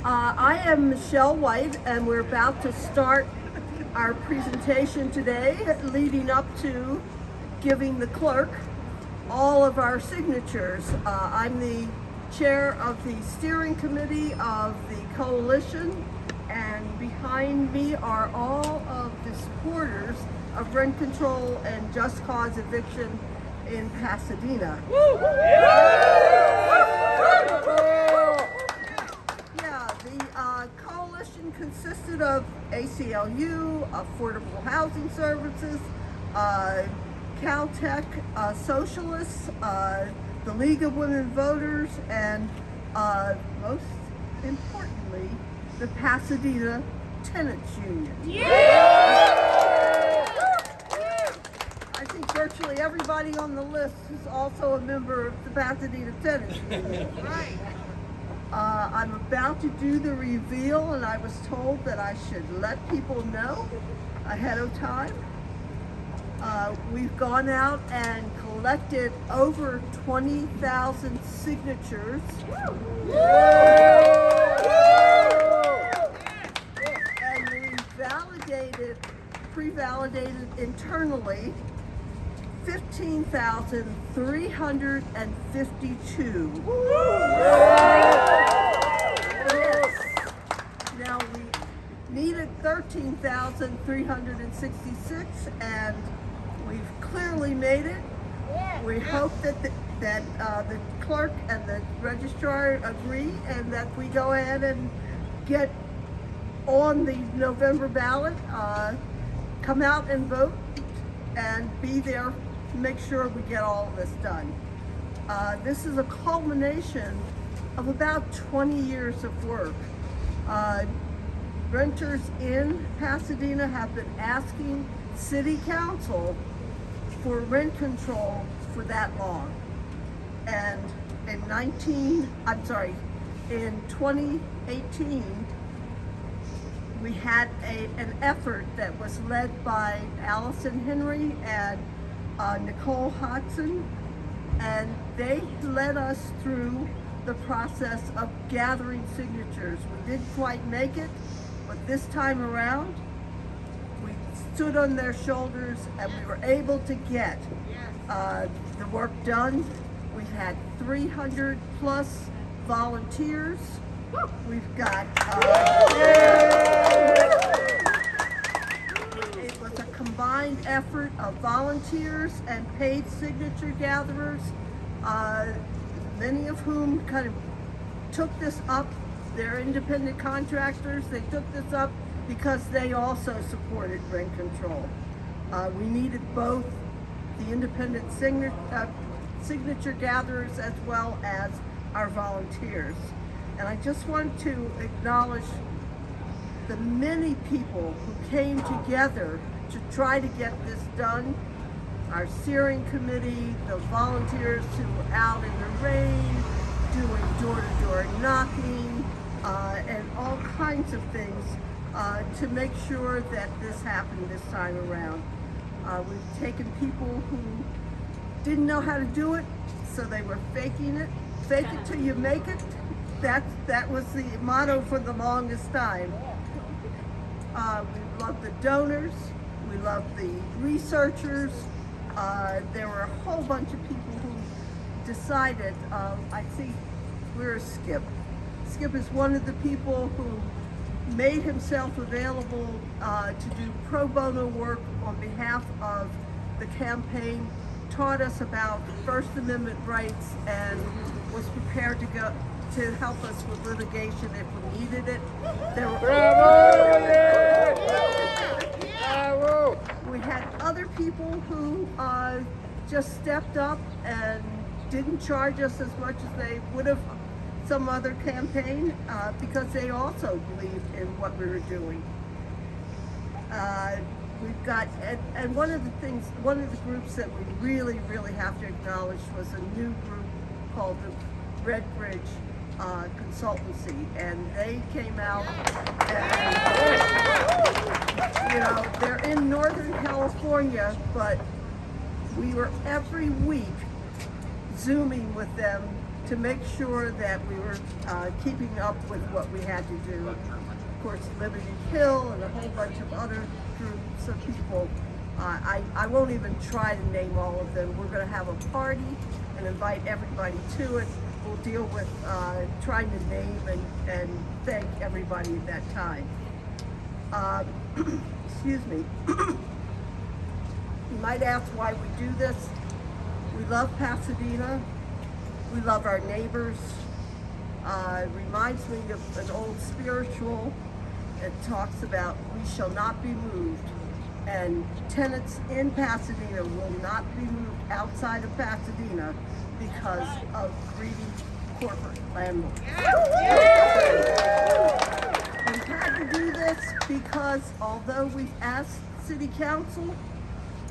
I am Michelle White, and we're about to start our presentation today, leading up to giving the clerk all of our signatures. I'm the chair of the steering committee of the coalition, and behind me are all of the supporters of rent control and just cause eviction in Pasadena. Yeah, the coalition consisted of ACLU, Affordable Housing Services, Caltech, Socialists, the League of Women Voters, and most importantly, the Pasadena Tenant Union. I think virtually everybody on the list is also a member of the Pasadena Tenant Union. Right. I'm about to do the reveal, and I was told that I should let people know ahead of time. We've gone out and collected over 20,000 signatures. And we pre-validated internally 15,352. Yes. Now we needed 13,366, and we've clearly made it. We hope that the clerk and the registrar agree, and that we go ahead and get on the November ballot, come out and vote, and be there to make sure we get all of this done. This is a culmination of about 20 years of work. Renters in Pasadena have been asking City Council for rent control for that long. And in 2018, we had an effort that was led by Allison Henry and Nicole Hodson, and they led us through the process of gathering signatures. We didn't quite make it, but this time around, we stood on their shoulders and we were able to get the work done. We've had 300 plus volunteers. We've got, it was a combined effort of volunteers and paid signature gatherers, many of whom kind of took this up. They're independent contractors. They took this up because they also supported rent control. We needed both the independent signature gatherers as well as our volunteers. And I just want to acknowledge the many people who came together to try to get this done. Our steering committee, the volunteers who were out in the rain, doing door-to-door knocking, and all kinds of things to make sure that this happened this time around. We've taken people who didn't know how to do it, so they were faking it. Fake it till you make it. That was the motto for the longest time. We love the donors. We love the researchers. There were a whole bunch of people who decided, I think we're Skip. Skip is one of the people who made himself available to do pro bono work on behalf of the campaign, taught us about First Amendment rights, and was prepared to go to help us with litigation if we needed it. We had other people who just stepped up and didn't charge us as much as they would have some other campaign because they also believed in what we were doing. We've got, and one of the groups that we really have to acknowledge was a new group called the Red Bridge Consultancy, and they came out and, they're in Northern California, but we were every week Zooming with them to make sure that we were keeping up with what we had to do. Of course, Liberty Hill and a whole bunch of other groups of people. I won't even try to name all of them. We're going to have a party and invite everybody to it. We'll deal with trying to name and thank everybody at that time. Excuse me. You might ask why we do this. We love Pasadena. We love our neighbors. It reminds me of an old spiritual. It talks about we shall not be moved. And tenants in Pasadena will not be moved outside of Pasadena because of greedy corporate landlords. We've had to do this because although we've asked City Council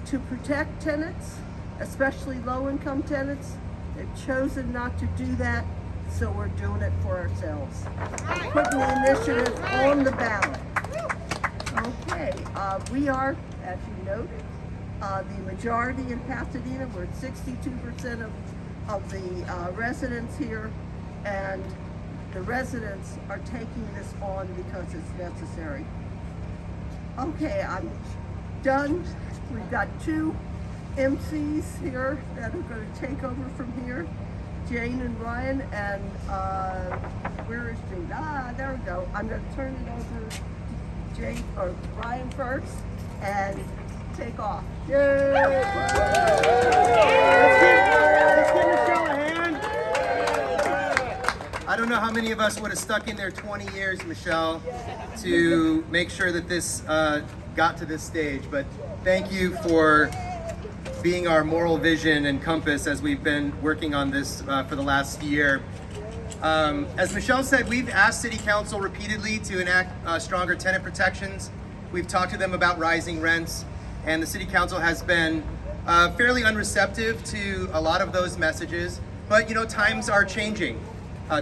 to protect tenants, especially low-income tenants, they've chosen not to do that, so we're doing it for ourselves. We're putting the initiative on the ballot. Okay, we are, as you noted, the majority in Pasadena. We're at 62% of the residents here, and the residents are taking this on because it's necessary. Okay, I'm done. We've got two MCs here that are going to take over from here, Jane and Ryan, and where is Jane? There we go. I'm going to turn it over to Jane or Ryan first and take off. Yay! Let's give Michelle a hand. I don't know how many of us would have stuck in there 20 years, Michelle, to make sure that this got to this stage, but thank you for being our moral vision and compass as we've been working on this for the last year. As Michelle said, we've asked City Council repeatedly to enact stronger tenant protections. We've talked to them about rising rents, and the City Council has been fairly unreceptive to a lot of those messages. But you know, times are changing.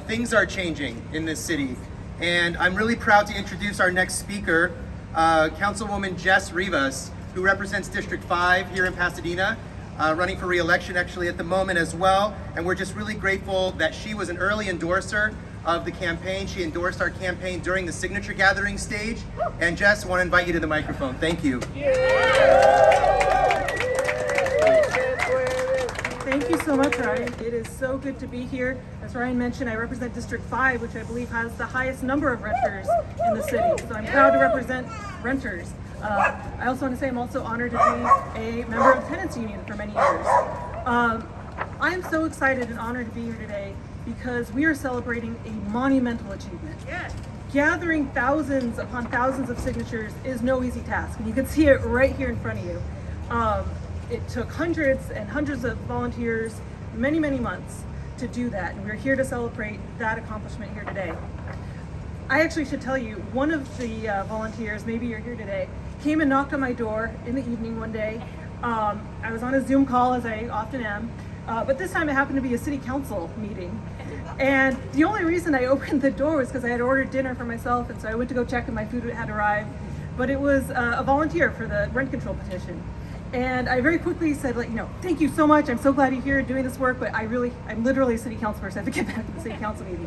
Things are changing in this city. And I'm really proud to introduce our next speaker, Councilwoman Jess Rivas, who represents District 5 here in Pasadena, running for re-election actually at the moment as well. And we're just really grateful that she was an early endorser of the campaign. She endorsed our campaign during the signature gathering stage. And Jess, I want to invite you to the microphone. Thank you. Thank you so much, Ryan. It is so good to be here. As Ryan mentioned, I represent District 5, which I believe has the highest number of renters in the city. So I'm proud to represent renters. I also want to say I'm also honored to be a member of the Tenants Union for many years. I am so excited and honored to be here today because we are celebrating a monumental achievement. Yes. Gathering thousands upon thousands of signatures is no easy task, and you can see it right here in front of you. It took hundreds and hundreds of volunteers, many, many months to do that, and we're here to celebrate that accomplishment here today. I actually should tell you, one of the volunteers, maybe you're here today, came and knocked on my door in the evening one day. I was on a Zoom call, as I often am, but this time it happened to be a city council meeting. And the only reason I opened the door was because I had ordered dinner for myself, and so I went to go check and my food had arrived. But it was a volunteer for the rent control petition. And I very quickly said, thank you so much. I'm so glad you're here doing this work, but I'm literally a city council person. I have to get back to the city council meeting.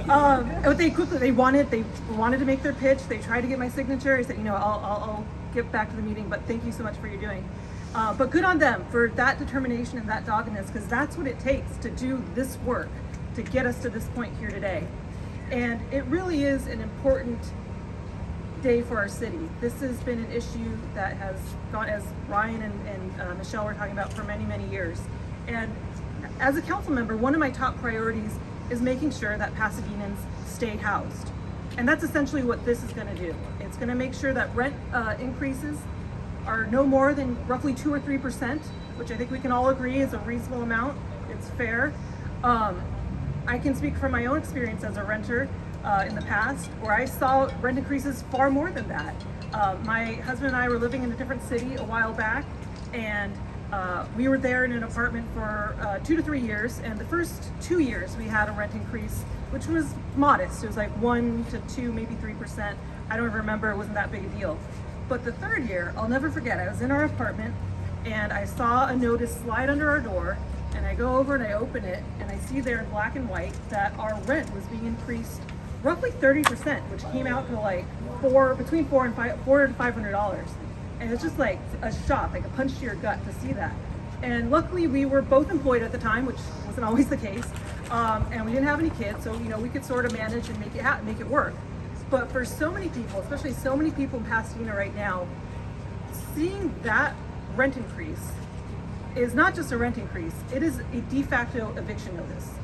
But they wanted to make their pitch. They tried to get my signature. I said, I'll get back to the meeting, but thank you so much for your doing. But good on them for that determination and that doggedness, because that's what it takes to do this work, to get us to this point here today. And it really is an important day for our city. This has been an issue that has gone, as Ryan and Michelle were talking about, for many, many years. And as a council member, one of my top priorities is making sure that Pasadenans stay housed. And that's essentially what this is going to do. It's going to make sure that rent increases are no more than roughly 2 or 3%, which I think we can all agree is a reasonable amount. It's fair. I can speak from my own experience as a renter in the past, where I saw rent increases far more than that. My husband and I were living in a different city a while back, and we were there in an apartment for 2 to 3 years, and the first 2 years we had a rent increase, which was modest. It was like 1 to 2, maybe 3%. I don't even remember, it wasn't that big a deal. But the third year, I'll never forget, I was in our apartment and I saw a notice slide under our door And I go over and I open it, and I see there in black and white that our rent was being increased roughly 30%, which came out to like between $400 to $500. And it's just like a shock, like a punch to your gut to see that. And luckily we were both employed at the time, which wasn't always the case. And we didn't have any kids, so we could sort of manage and make it work. But for so many people, especially so many people in Pasadena right now, seeing that rent increase is not just a rent increase, it is a de facto eviction notice.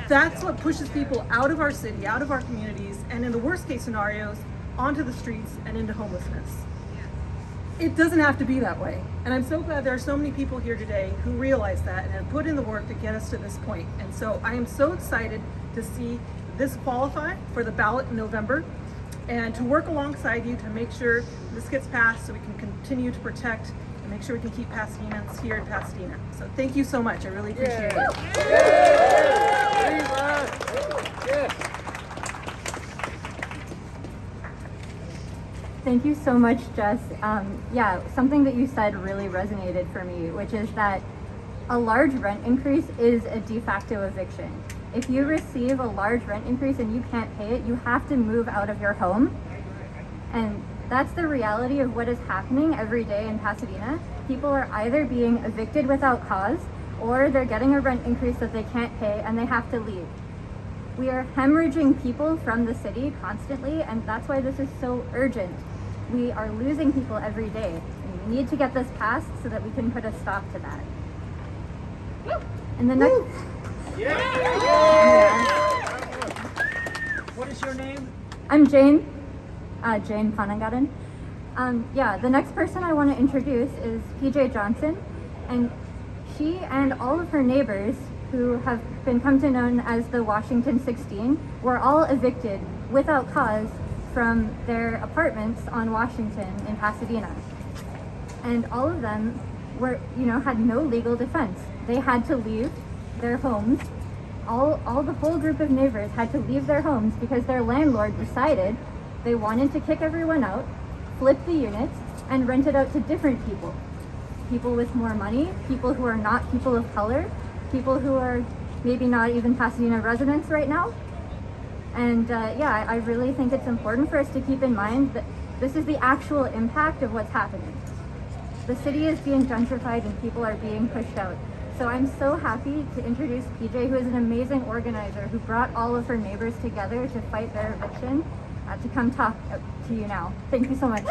That's what pushes people out of our city, out of our communities, and in the worst case scenarios, onto the streets and into homelessness. It doesn't have to be that way. And I'm so glad there are so many people here today who realize that and have put in the work to get us to this point. And so I am so excited to see this qualify for the ballot in November and to work alongside you to make sure this gets passed so we can continue to protect and make sure we can keep Pasadenans here in Pasadena. So thank you so much. I really appreciate it. Thank you so much, Jess. Yeah, something that you said really resonated for me, which is that a large rent increase is a de facto eviction. If you receive a large rent increase and you can't pay it, you have to move out of your home. And that's the reality of what is happening every day in Pasadena. People are either being evicted without cause, or they're getting a rent increase that they can't pay and they have to leave. We are hemorrhaging people from the city constantly, and that's why this is so urgent. We are losing people every day, and we need to get this passed so that we can put a stop to that. And the next... What is your name? I'm Jane. Jane Panagadan. The next person I want to introduce is PJ Johnson, and she and all of her neighbors, who have been come to known as the Washington 16, were all evicted without cause from their apartments on Washington in Pasadena. And all of them had no legal defense. They had to leave their homes. All the whole group of neighbors had to leave their homes because their landlord decided they wanted to kick everyone out, flip the units, and rent it out to different people. People with more money, people who are not people of color, people who are maybe not even Pasadena residents right now. And I really think it's important for us to keep in mind that this is the actual impact of what's happening. The city is being gentrified and people are being pushed out. So I'm so happy to introduce PJ, who is an amazing organizer who brought all of her neighbors together to fight their eviction, to come talk to you now. Thank you so much.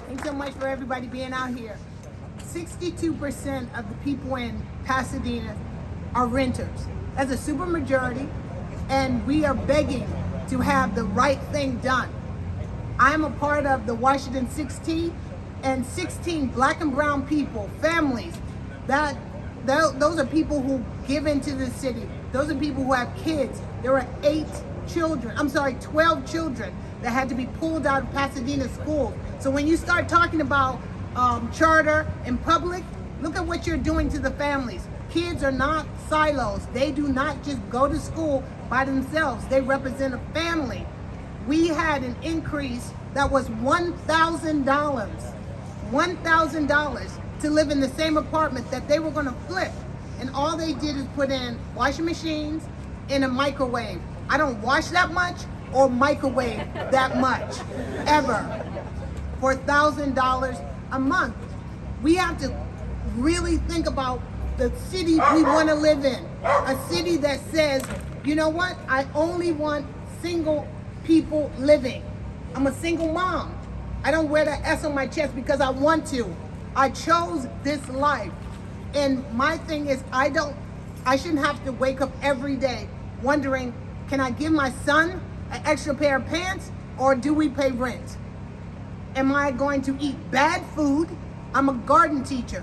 Thanks so much for everybody being out here. 62% of the people in Pasadena are renters. That's a super majority, and we are begging to have the right thing done. I'm a part of the Washington 16, and 16 black and brown people, families, those are people who give into the city. Those are people who have kids. There are 12 children that had to be pulled out of Pasadena schools. So when you start talking about charter and public, look at what you're doing to the families. Kids are not silos. They do not just go to school by themselves. They represent a family. We had an increase that was $1,000 to live in the same apartment that they were going to flip. And all they did is put in washing machines and a microwave. I don't wash that much or microwave that much, ever, for $1,000 a month. We have to really think about the city we want to live in. A city that says, you know what, I only want single people living. I'm a single mom. I don't wear the S on my chest because I want to. I chose this life. And my thing is, I shouldn't have to wake up every day wondering, can I give my son an extra pair of pants, or do we pay rent? Am I going to eat bad food? I'm a garden teacher.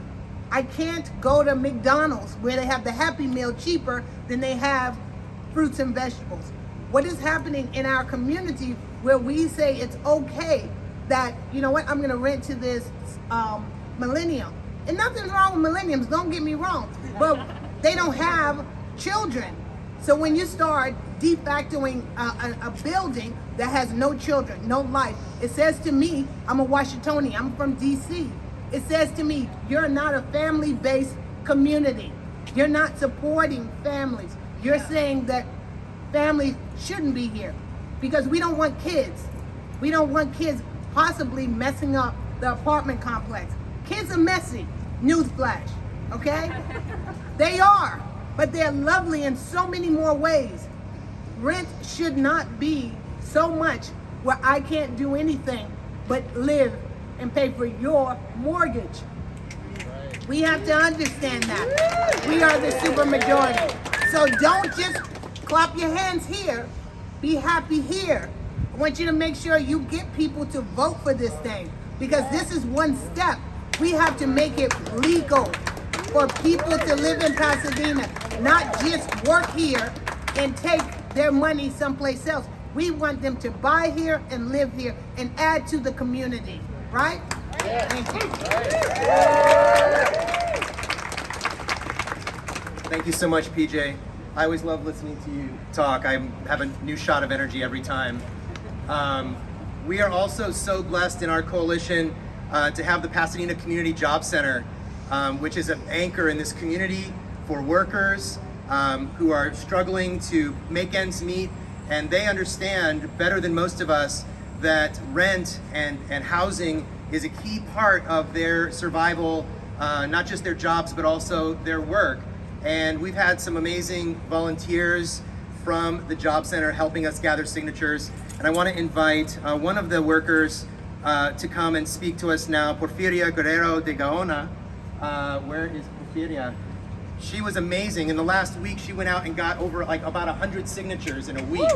I can't go to McDonald's where they have the Happy Meal cheaper than they have fruits and vegetables. What is happening in our community where we say it's okay that, you know what, I'm gonna rent to this millennium. And nothing's wrong with millenniums, don't get me wrong, but they don't have children. So when you start de factoing a building that has no children, no life, it says to me, I'm a Washingtonian, I'm from DC. it says to me, you're not a family-based community. You're not supporting families. You're saying that families shouldn't be here because we don't want kids. We don't want kids possibly messing up the apartment complex. Kids are messy, newsflash, okay? They are, but they're lovely in so many more ways. Rent should not be so much where I can't do anything but live and pay for your mortgage. We have to understand that. We are the supermajority. So don't just clap your hands here. Be happy here. I want you to make sure you get people to vote for this thing because this is one step. We have to make it legal for people to live in Pasadena, not just work here and take their money someplace else. We want them to buy here and live here and add to the community, right? Thank you. Thank you so much, PJ. I always love listening to you talk. I have a new shot of energy every time. We are also so blessed in our coalition to have the Pasadena Community Job Center, which is an anchor in this community for workers who are struggling to make ends meet. And they understand better than most of us that rent and housing is a key part of their survival, not just their jobs, but also their work. And we've had some amazing volunteers from the Job Center helping us gather signatures. And I want to invite one of the workers to come and speak to us now, Porfiria Guerrero de Gaona. Where is Porfiria? She was amazing. In the last week, she went out and got over like about 100 signatures in a week.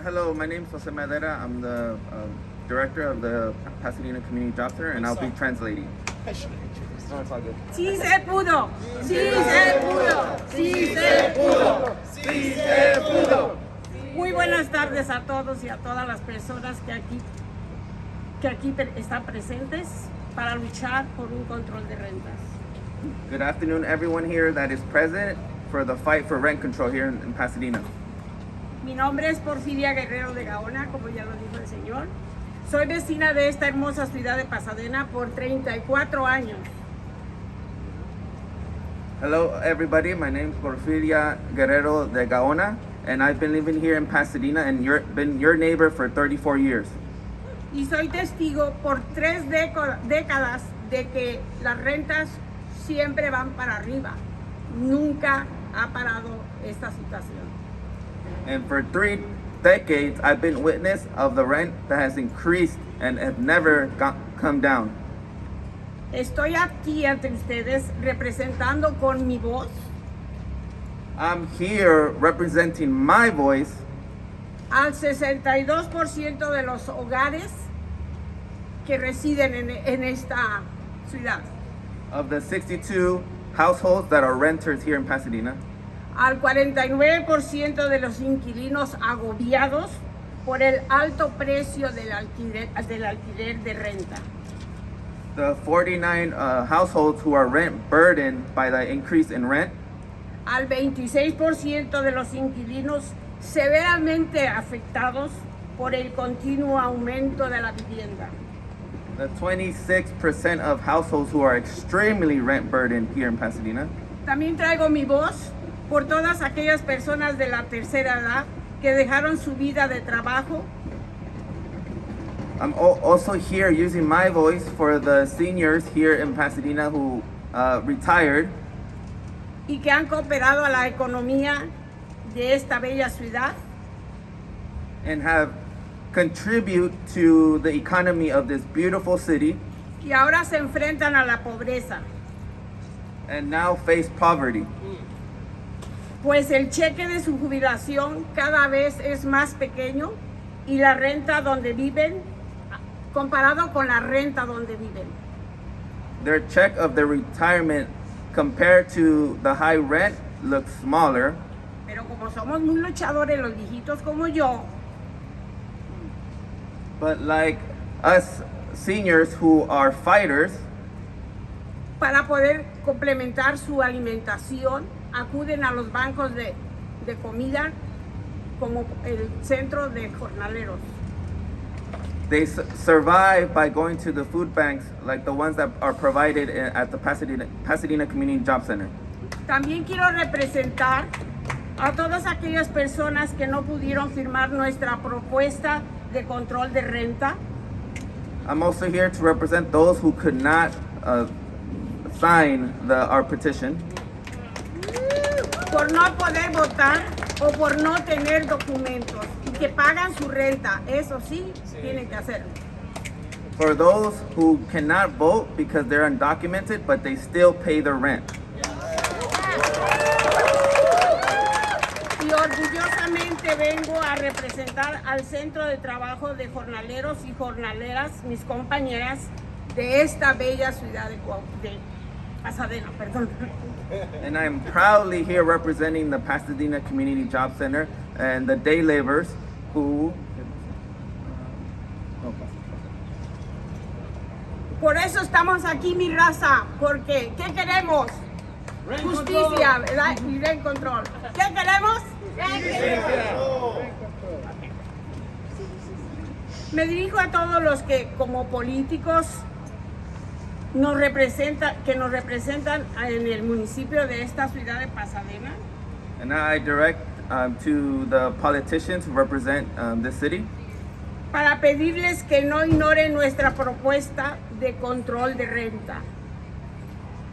Hello, my name is Jose Madera. I'm the director of the Pasadena Community Job Center, and I'll be translating. No, it's all good. Sí se pudo, sí se pudo, sí se pudo, sí se pudo. Muy buenas tardes a todos y a todas las personas que aquí están presentes para luchar por un control de rentas. Good afternoon, everyone here that is present for the fight for rent control here in Pasadena. Mi nombre es Porfiria Guerrero de Gaona, como ya lo dijo el señor. Soy vecina de esta hermosa ciudad de Pasadena por 34 años. Hello, everybody. My name is Porfiria Guerrero de Gaona, and I've been living here in Pasadena and been your neighbor for 34 years. Y soy testigo por 3 décadas de que las rentas siempre van para arriba. Nunca ha parado esta situación. And for 3 decades, I've been witness of the rent that has increased and have never come down. Estoy aquí ante ustedes representando con mi voz I'm here representing my voice al 62% de los hogares que residen en esta ciudad, of the 62 households that are renters here in Pasadena, al 49% de los inquilinos agobiados por el alto precio del alquiler de renta, the 49 households who are rent burdened by the increase in rent, al 26% de los inquilinos severamente afectados por el continuo aumento de la vivienda, the 26% of households who are extremely rent burdened here in Pasadena. También traigo mi voz por todas aquellas personas de la tercera edad que dejaron su vida de trabajo I'm also here using my voice for the seniors here in Pasadena who retired y que han cooperado a la economía de esta bella ciudad and have contribute to the economy of this beautiful city y ahora se enfrentan a la pobreza, and now face poverty. pues el cheque de su jubilación cada vez es más pequeño y la renta donde viven, comparado con la renta donde viven. Their check of their retirement compared to the high rent looks smaller, Pero como somos muy luchadores los viejitos como yo, but like us seniors who are fighters, para poder complementar su alimentación, acuden a los bancos de comida como el centro de jornaleros. They survive by going to the food banks like the ones that are provided at the Pasadena Community Job Center. También quiero representar a todas aquellas personas que no pudieron firmar nuestra propuesta de control de renta. I'm also here to represent those who could not sign our petition Por no poder votar o por no tener documentos y que pagan su renta. Eso sí, tienen que hacerlo. for those who cannot vote because they're undocumented, but they still pay their rent. Y orgullosamente vengo a representar al Centro de Trabajo de Jornaleros y Jornaleras, mis compañeras de esta bella ciudad de Pasadena, perdón. And I'm proudly here representing the Pasadena Community Job Center and the day laborers who Por eso estamos aquí, mi raza, porque ¿qué queremos? Justicia, ¿verdad? Y rent control. ¿Qué queremos? Me dirijo a todos los que como políticos que nos representan en el municipio de esta ciudad de Pasadena. and I direct to the politicians who represent this city Para pedirles que no ignoren nuestra propuesta de control de renta.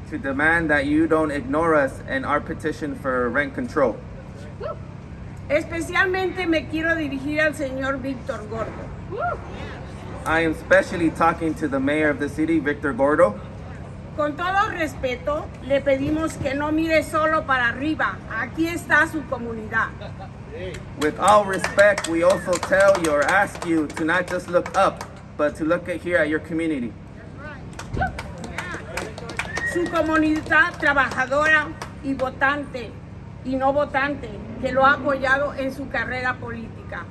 to demand that you don't ignore us and our petition for rent control. Especialmente me quiero dirigir al señor Víctor Gordo. I am especially talking to the mayor of the city, Victor Gordo. Con todo respeto, le pedimos que no mire solo para arriba. Aquí está su comunidad. With all respect, we also tell you or ask you to not just look up, but to look here at your community. Su comunidad trabajadora y votante y no votante que lo ha apoyado en su carrera política.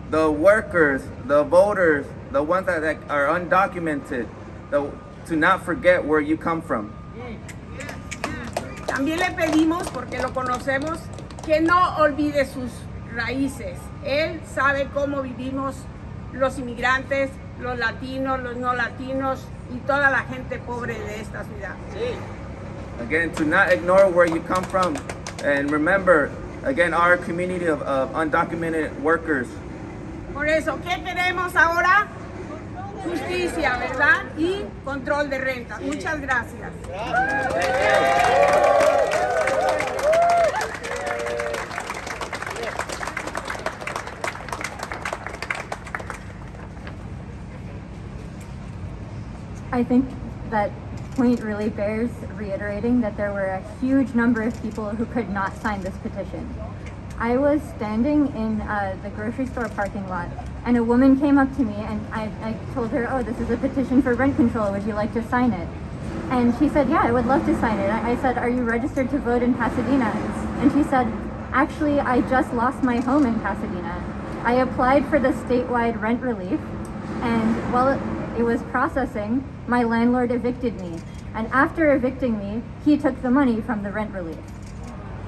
The workers, the voters, the ones that are undocumented, to not forget where you come from. También le pedimos, porque lo conocemos, que no olvide sus raíces. Él sabe cómo vivimos los inmigrantes, los latinos, los no latinos y toda la gente pobre de esta ciudad. Again, to not ignore where you come from. And remember, again, our community of undocumented workers. Por eso, ¿qué queremos ahora? Justicia, ¿verdad? Y control de renta. Muchas gracias. I think that point really bears reiterating that there were a huge number of people who could not sign this petition. I was standing in the grocery store parking lot, and a woman came up to me, and I told her, oh, this is a petition for rent control, would you like to sign it? And she said, yeah, I would love to sign it. I said, are you registered to vote in Pasadena? And she said, actually, I just lost my home in Pasadena. I applied for the statewide rent relief, and while it was processing, my landlord evicted me. And after evicting me, he took the money from the rent relief.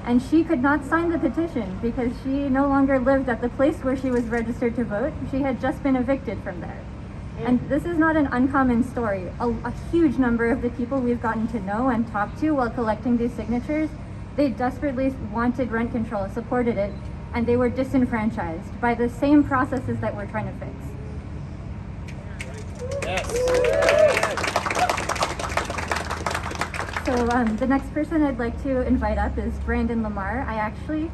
And she could not sign the petition because she no longer lived at the place where she was registered to vote. She had just been evicted from there. And this is not an uncommon story. A huge number of the people we've gotten to know and talk to while collecting these signatures, they desperately wanted rent control, supported it, and they were disenfranchised by the same processes that we're trying to fix. So the next person I'd like to invite up is Brandon Lamar. I actually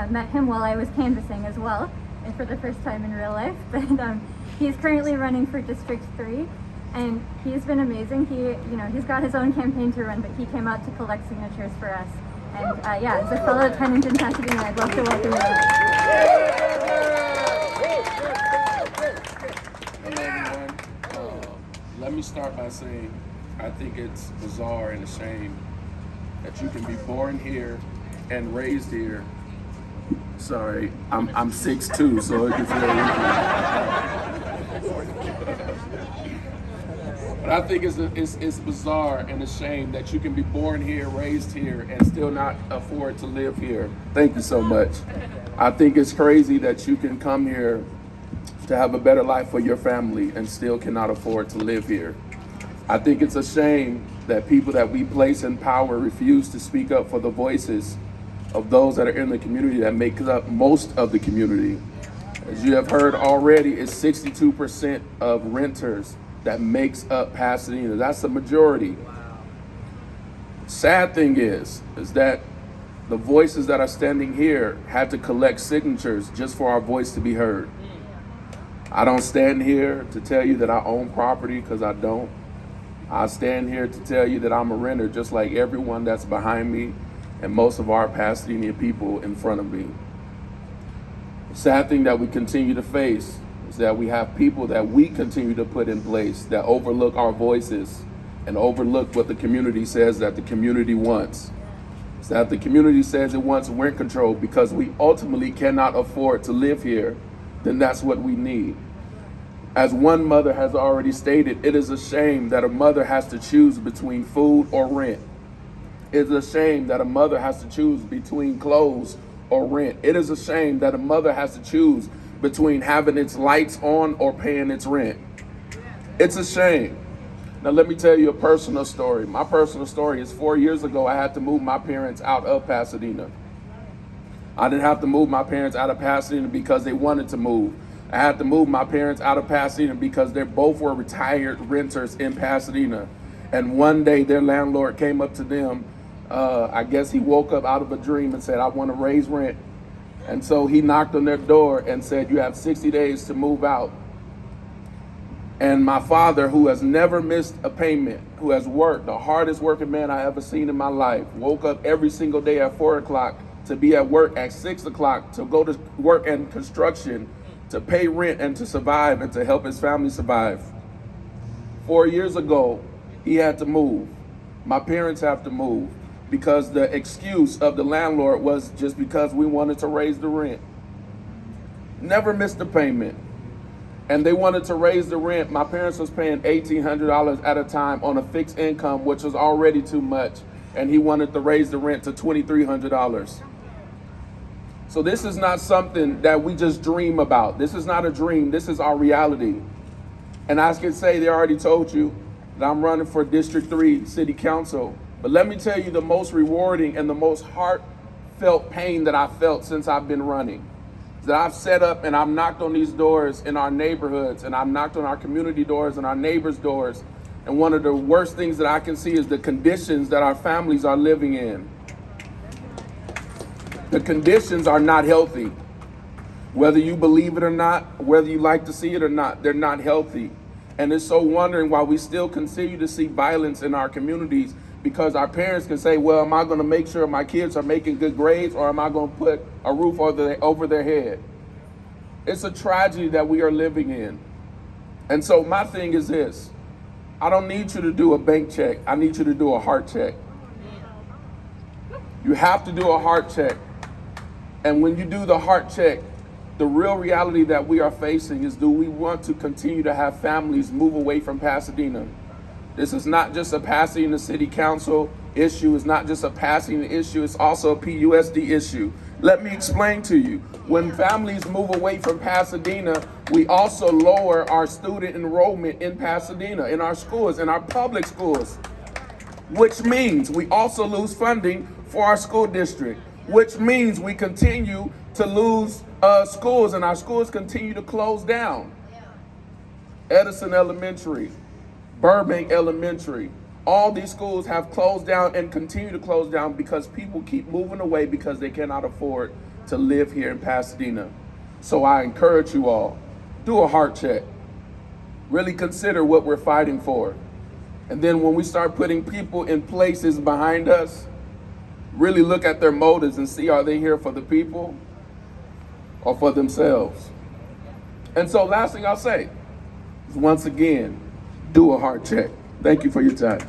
met him while I was canvassing as well, and for the first time in real life. But he's currently running for District 3, and he's been amazing. He's got his own campaign to run, but he came out to collect signatures for us. And as a fellow tenant in Pasadena, I'd love to welcome you. Hello everyone. Let me start by saying I think it's bizarre and a shame that you can be born here and raised here. Sorry, I'm 6'2", so it gets a little But I think it's bizarre and a shame that you can be born here, raised here, and still not afford to live here. Thank you so much. I think it's crazy that you can come here to have a better life for your family and still cannot afford to live here. I think it's a shame that people that we place in power refuse to speak up for the voices of those that are in the community that make up most of the community. As you have heard already, it's 62% of renters that makes up Pasadena. That's the majority. Sad thing is that the voices that are standing here had to collect signatures just for our voice to be heard. I don't stand here to tell you that I own property, because I don't. I stand here to tell you that I'm a renter, just like everyone that's behind me and most of our Pasadena people in front of me. The sad thing that we continue to face is that we have people that we continue to put in place that overlook our voices and overlook what the community says that the community wants. It's that the community says it wants rent control because we ultimately cannot afford to live here, then that's what we need. As one mother has already stated, it is a shame that a mother has to choose between food or rent. It is a shame that a mother has to choose between clothes or rent. It is a shame that a mother has to choose between having its lights on or paying its rent. It's a shame. Now let me tell you a personal story. My personal story is 4 years ago, I had to move my parents out of Pasadena. I didn't have to move my parents out of Pasadena because they wanted to move. I had to move my parents out of Pasadena because they both were retired renters in Pasadena. And one day their landlord came up to them. I guess he woke up out of a dream and said, I want to raise rent. And so he knocked on their door and said, you have 60 days to move out. And my father, who has never missed a payment, who has worked, the hardest working man I ever seen in my life, woke up every single day at 4 o'clock to be at work at 6 o'clock, to go to work in construction, to pay rent and to survive and to help his family survive. 4 years ago, he had to move. My parents have to move because the excuse of the landlord was just because we wanted to raise the rent. Never missed a payment. And they wanted to raise the rent. My parents was paying $1,800 at a time on a fixed income, which was already too much. And he wanted to raise the rent to $2,300. So this is not something that we just dream about. This is not a dream. This is our reality. And I can say they already told you that I'm running for District 3 City Council. But let me tell you the most rewarding and the most heartfelt pain that I felt since I've been running. That I've set up and I've knocked on these doors in our neighborhoods, and I've knocked on our community doors and our neighbors' doors. And one of the worst things that I can see is the conditions that our families are living in. The conditions are not healthy. Whether you believe it or not, whether you like to see it or not, they're not healthy. And it's so wondering why we still continue to see violence in our communities, because our parents can say, well, am I going to make sure my kids are making good grades, or am I going to put a roof over their head? It's a tragedy that we are living in. And so my thing is this. I don't need you to do a bank check. I need you to do a heart check. You have to do a heart check. And when you do the heart check, the real reality that we are facing is, do we want to continue to have families move away from Pasadena? This is not just a Pasadena City Council issue. It's not just a Pasadena issue. It's also a PUSD issue. Let me explain to you. When families move away from Pasadena, we also lower our student enrollment in Pasadena, in our schools, in our public schools, which means we also lose funding for our school district, which means we continue to lose schools, and our schools continue to close down. Edison Elementary, Burbank Elementary, all these schools have closed down and continue to close down because people keep moving away because they cannot afford to live here in Pasadena. So I encourage you all, do a heart check. Really consider what we're fighting for. And then when we start putting people in places behind us, really look at their motives and see, are they here for the people or for themselves? And so last thing I'll say is, once again, do a heart check. Thank you for your time.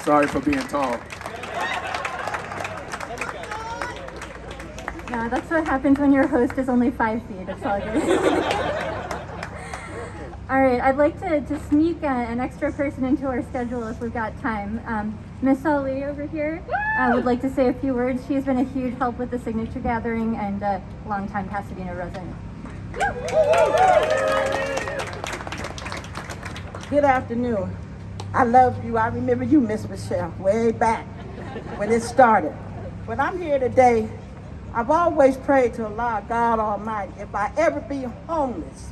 Sorry for being tall. Yeah, that's what happens when your host is only 5 feet. It's all good. All right, I'd like to sneak an extra person into our schedule if we've got time. Miss Ali over here would like to say a few words. She's been a huge help with the signature gathering and a longtime Pasadena resident. Good afternoon. I love you. I remember you, Miss Michelle, way back when it started. But I'm here today. I've always prayed to Allah, God Almighty, if I ever be homeless,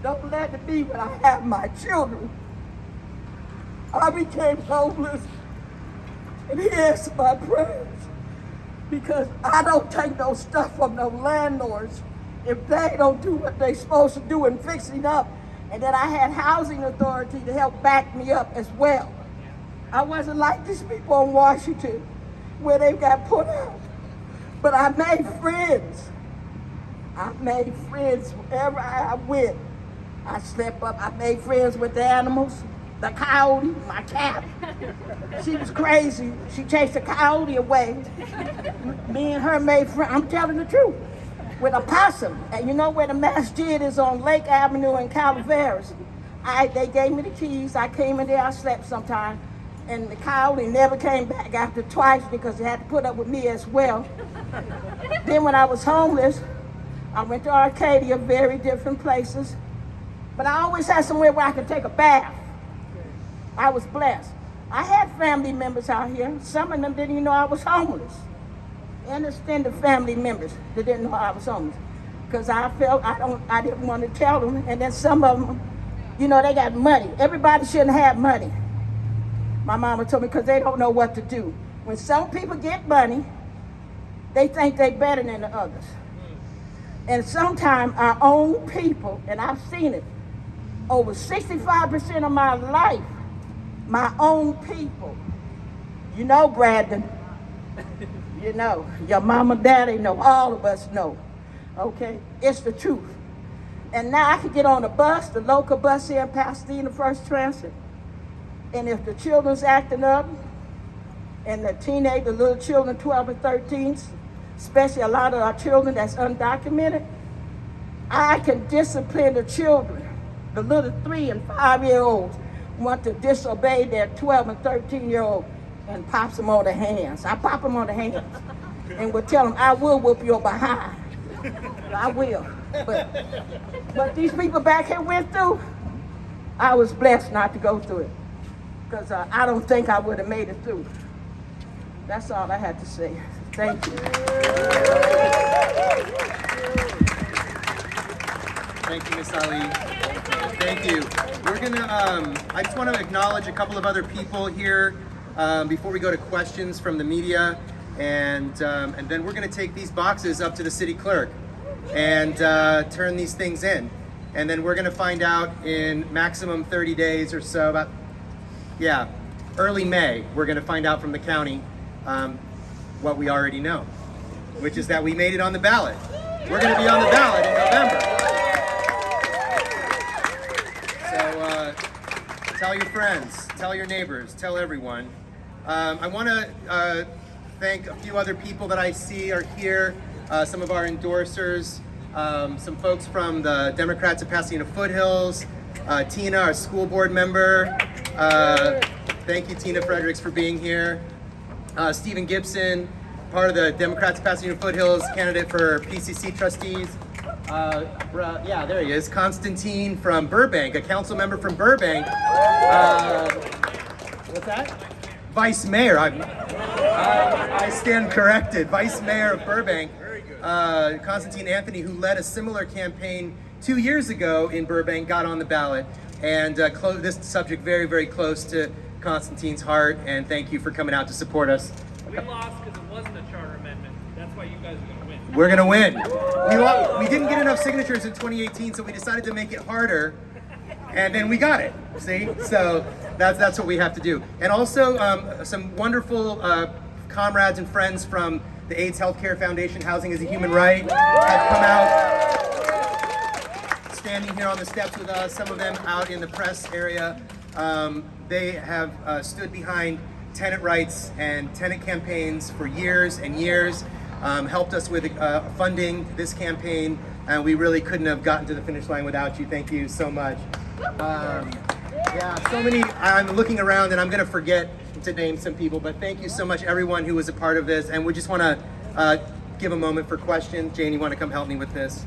don't let it be when I have my children. I became homeless, and He answered my prayers because I don't take no stuff from no landlords if they don't do what they're supposed to do in fixing up. And then I had housing authority to help back me up as well. I wasn't like these people in Washington where they got put out. But I made friends. I made friends wherever I went. I slept up, I made friends with the animals. The coyote, my cat. She was crazy. She chased the coyote away. Me and her made friends, I'm telling the truth, with a possum. And you know where the masjid is on Lake Avenue in Calaveras? They gave me the keys. I came in there, I slept sometime. And the coyote never came back after twice because they had to put up with me as well. Then when I was homeless, I went to Arcadia, very different places. But I always had somewhere where I could take a bath. I was blessed. I had family members out here. Some of them didn't even know I was homeless. And extended family members that didn't know I was homeless. Because I felt I didn't want to tell them. And then some of them, you know, they got money. Everybody shouldn't have money. My mama told me because they don't know what to do. When some people get money, they think they're better than the others. And sometimes our own people, and I've seen it, over 65% of my life, my own people. You know, Brandon, you know, your mama, daddy know, all of us know, okay? It's the truth. And now I can get on a bus, the local bus here in Pasadena, First Transit, and if the children's acting up, and the little children, 12 and 13, especially a lot of our children that's undocumented, I can discipline the children. The little 3 and 5-year-olds want to disobey their 12 and 13-year-old and pops them on the hands. I pop them on the hands and will tell them, I will whoop your behind. I will. But these people back here went through, I was blessed not to go through it because I don't think I would have made it through. That's all I had to say. Thank you. Thank you, Miss Ali. Thank you. We're gonna, I just want to acknowledge a couple of other people here before we go to questions from the media. And then we're gonna take these boxes up to the city clerk and turn these things in. And then we're gonna find out in maximum 30 days or so, early May, we're gonna find out from the county what we already know, which is that we made it on the ballot. We're gonna be on the ballot in November. Tell your friends, tell your neighbors, tell everyone. I want to thank a few other people that I see are here, some of our endorsers, some folks from the Democrats of Pasadena Foothills, Tina, our school board member. Thank you, Tina Fredericks, for being here. Stephen Gibson, part of the Democrats of Pasadena Foothills, candidate for PCC trustees. There he is, Constantine from Burbank, a council member from Burbank. What's that? Vice Mayor, I stand corrected, Vice Mayor of Burbank. Constantine Anthony, who led a similar campaign 2 years ago in Burbank, got on the ballot. And this subject very, very close to Constantine's heart, and thank you for coming out to support us. We lost because it wasn't a charter amendment. That's why you guys are going to win. We're gonna win. We didn't get enough signatures in 2018, so we decided to make it harder, and then we got it. See, so that's what we have to do. And also, some wonderful comrades and friends from the AIDS Healthcare Foundation, Housing is a Human Right, have come out, standing here on the steps with us. Some of them out in the press area. They have stood behind tenant rights and tenant campaigns for years and years. Helped us with funding this campaign and we really couldn't have gotten to the finish line without you. Thank you so much. Yeah, so many, I'm looking around and I'm gonna forget to name some people, but thank you so much everyone who was a part of this, and we just wanna give a moment for questions. Jane, you wanna come help me with this?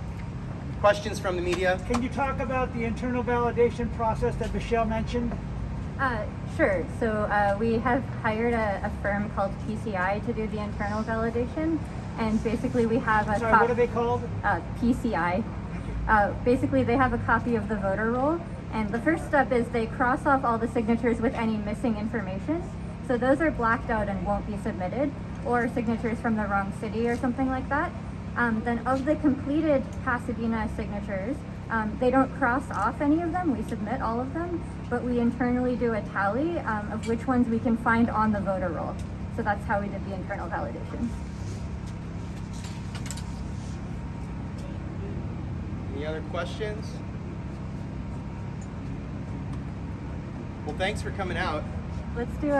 Questions from the media? Can you talk about the internal validation process that Michelle mentioned? Sure. So we have hired a firm called PCI to do the internal validation, and basically we have a Sorry, what are they called? PCI. Basically, they have a copy of the voter roll, and the first step is they cross off all the signatures with any missing information. So those are blacked out and won't be submitted, or signatures from the wrong city or something like that. Then of the completed Pasadena signatures, they don't cross off any of them. We submit all of them, but we internally do a tally of which ones we can find on the voter roll. So that's how we did the internal validation. Any other questions? Well, thanks for coming out. Let's do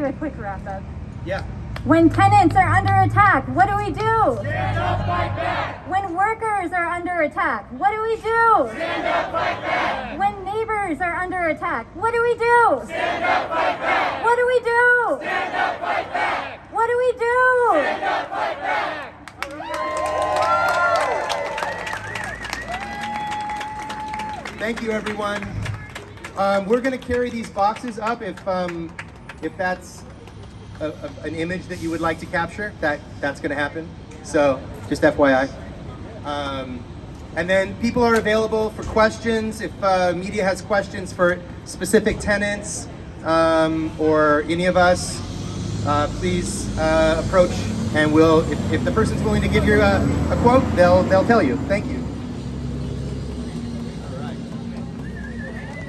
a quick wrap up. Yeah. When tenants are under attack, what do we do? Stand up, fight back. When workers are under attack, what do we do? Stand up, fight back. When neighbors are under attack, what do we do? Stand up, fight back. What do we do? Stand up, fight back. What do we do? Stand up, fight back. Thank you, everyone. We're going to carry these boxes up if that's an image that you would like to capture. That's going to happen. So just FYI. And then people are available for questions. If media has questions for specific tenants or any of us, please approach, and if the person's willing to give you a quote, they'll tell you. Thank you.